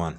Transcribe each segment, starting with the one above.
1,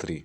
3,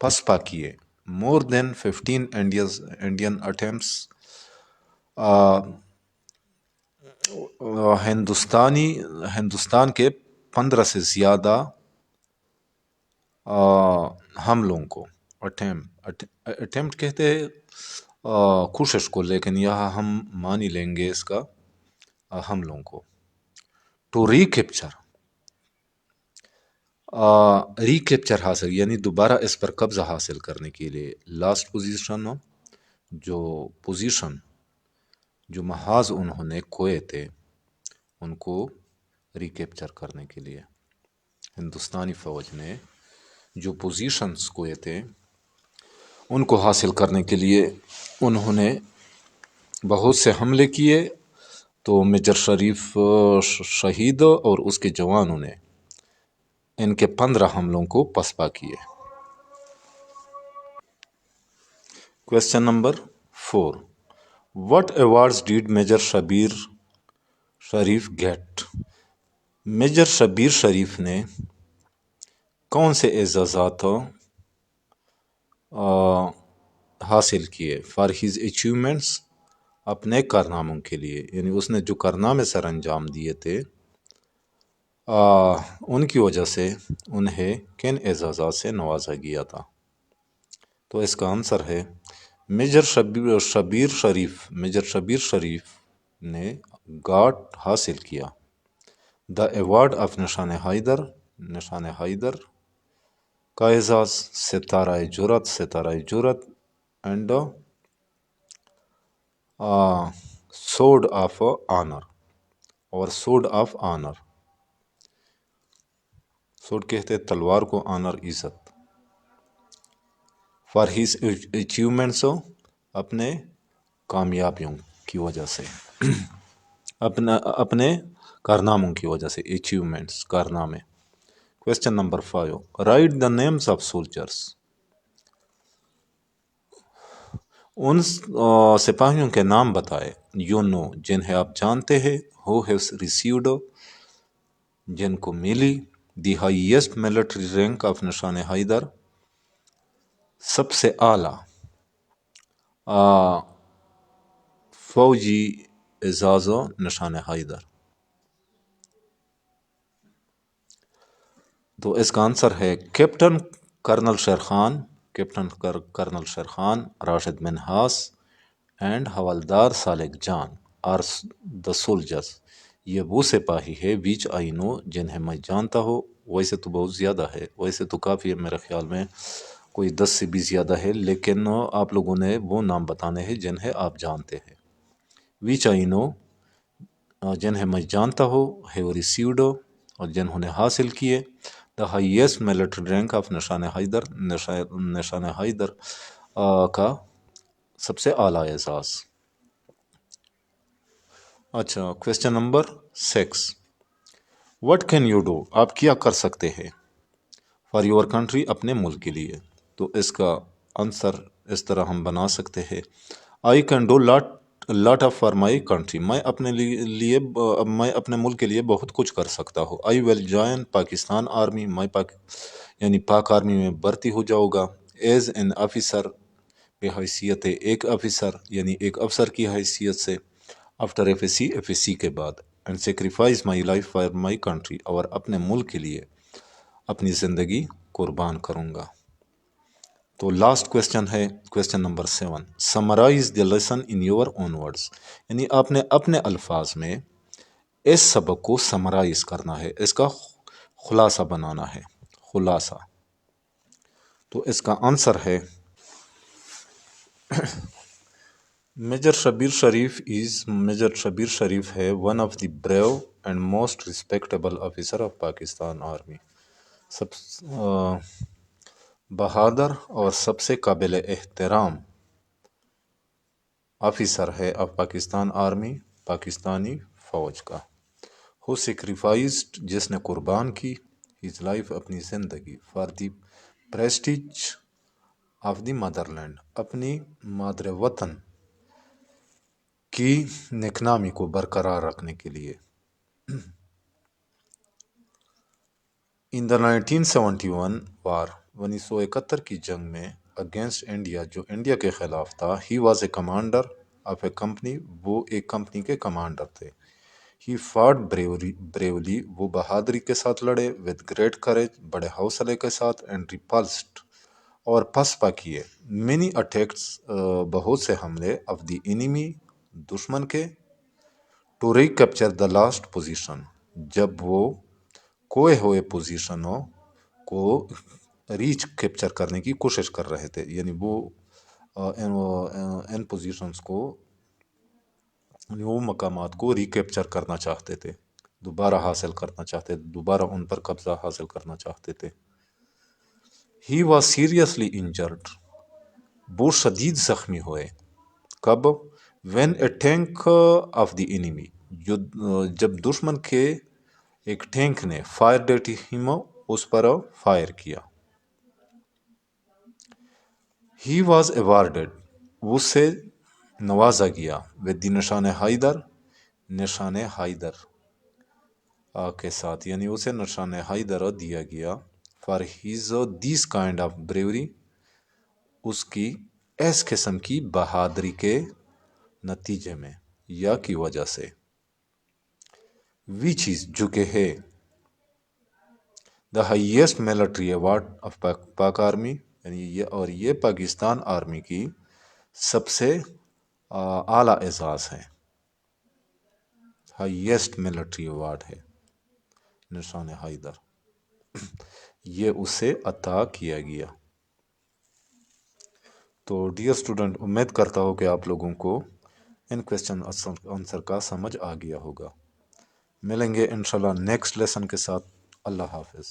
پسپا کیے. مور دین 15 Indian attempts. Hindustan کے 15 سے زیادہ حملوں کو اٹیمپٹ کہتے ہیں کوشش کو، لیکن یہاں ہم مان ہی لیں گے اس کا حملوں کو. ٹو ریکیپچر حاصل یعنی دوبارہ اس پر قبضہ حاصل کرنے کے لیے. لاسٹ پوزیشن جو محاذ انہوں نے کھوئے تھے ان کو ریکیپچر کرنے کے لیے ہندوستانی فوج نے جو پوزیشنز کھوئے تھے ان کو حاصل کرنے کے لیے انہوں نے بہت سے حملے کیے. تو میجر شریف شہید اور اس کے جوانوں نے ان کے 15 حملوں کو پسپا کیے. Question number 4. What awards did major Shabbir Sharif get? Major Shabbir Sharif نے کون سے اعزازات حاصل کیے؟ فار ہیز اچیومنٹس، اپنے کارناموں کے لیے، یعنی اس نے جو کارنامے سر انجام دیے تھے ان کی وجہ سے انہیں کن اعزازات سے نوازا گیا تھا؟ تو اس کا آنسر ہے میجر شبیر شریف نے گارڈ حاصل کیا. دا ایوارڈ آف نشان حیدر کا اعزاز، Sitara Jurat and sword of honour. Sword کہتے تلوار کو، آنر عزت. فار ہیز اچیومنٹس، اپنے کامیابیوں کی وجہ سے، اپنے کارناموں کی وجہ سے، اچیومنٹس کارنامے. Question number 5. Write the names of soldiers. ان سپاہیوں کے نام بتائے یو نو جنہیں آپ جانتے ہیں، ہو ہیز ریسیوڈ جن کو ملی، the highest military rank of نشان حیدر، سب سے اعلیٰ فوجی اعزاز و نشان حیدر. تو اس کا آنسر ہے captain colonel Sher Khan, Rashid Minhas and Havaldar Salik Jan are the soldiers. یہ وہ سپاہی ہے ویچ آئی نو جنہیں میں جانتا ہوں. ویسے تو بہت زیادہ ہے، ویسے تو کافی ہے، میرے خیال میں کوئی 10 سے بھی زیادہ ہے، لیکن آپ لوگوں نے وہ نام بتانے ہیں جنہیں آپ جانتے ہیں. ویچ آئی نو جنہیں میں جانتا ہوں، ہیو ریسیوڈ اور جنہوں نے حاصل کیے، the highest military rank of نشان حیدر کا سب سے اعلیٰ اعزاز. اچھا، question number 6. What can you do? آپ کیا کر سکتے ہیں فار یور کنٹری، اپنے ملک کے لیے. تو اس کا آنسر اس طرح ہم بنا سکتے ہیں I can do lot of for my country. میں اپنے ملک کے لیے بہت کچھ کر سکتا ہوں. آئی ول جوائن پاکستان آرمی، میں یعنی پاک آرمی میں بھرتی ہو جاؤں گا. ایز این آفیسر، بحیثیت ایک آفیسر یعنی ایک افسر کی حیثیت سے. آفٹر ایف اے سی کے بعد. And sacrifice my life for my country, اور اپنے ملک کے لیے اپنی زندگی قربان کروں گا. تو لاسٹ کویسچن ہے question number 7. Summarise the lesson in your own words. یعنی آپ نے اپنے الفاظ میں اس سبق کو سمرائز کرنا ہے، اس کا خلاصہ بنانا ہے. خلاصہ. تو اس کا آنسر ہے میجر شبیر شریف ہے one of the brave and most respectable officer of Pakistan army. سب بہادر اور سب سے قابل احترام آفیسر ہے آف پاکستان آرمی، پاکستانی فوج کا. ہو سیکریفائزڈ، جس نے قربان کی، ہز لائف، اپنی زندگی، for the prestige of the motherland, اپنی مادر وطن کی نیکنامی کو برقرار رکھنے کے لیے. ان دا 1971 وار، 1971 کی جنگ میں اگینسٹ انڈیا، جو انڈیا کے خلاف تھا، he was a commander of a company, وہ ایک کمپنی کے کمانڈر تھے. ہی فاٹ بریولی، وہ بہادری کے ساتھ لڑے، ود گریٹ کریج، بڑے حوصلے کے ساتھ، اینڈ ریپلسڈ، اور پسپا کیے، مینی اٹیکس، بہت سے حملے، آف دی انیمی، دشمن کے، to recapture the lost position, جب وہ کھوئے ہوئے پوزیشنوں کو کیپچر کرنے کی کوشش کر رہے تھے. یعنی وہ ان پوزیشنز کو، وہ مقامات کو ریکیپچر کرنا چاہتے تھے، دوبارہ حاصل کرنا چاہتے تھے، دوبارہ ان پر قبضہ حاصل کرنا چاہتے تھے. ہی واز سیریسلی انجرڈ، وہ شدید زخمی ہوئے. کب؟ When a tank of the enemy, جب دشمن کے ایک ٹینک نے فائر ایٹ ہم، اس پر فائر کیا. ہی واز ایوارڈیڈ، اس سے نوازا گیا، ود دی نشان حیدر، نشان حیدر کے ساتھ، یعنی اسے نشان حیدر دیا گیا، for his this kind of bravery, اس کی اس قسم کی بہادری کے نتیجے میں یا کی وجہ سے. وچ از، جو کہ ہے، the highest military award of پاک آرمی، یعنی یہ پاکستان آرمی کی سب سے اعلیٰ اعزاز ہے، ہائیسٹ ملٹری ایوارڈ ہے نشان حیدر، یہ اسے عطا کیا گیا. تو ڈیئر اسٹوڈنٹ، امید کرتا ہوں کہ آپ لوگوں کو ان کویسچن آنسر کا سمجھ آ گیا ہوگا. ملیں گے انشاءاللہ نیکسٹ لیسن کے ساتھ. اللہ حافظ.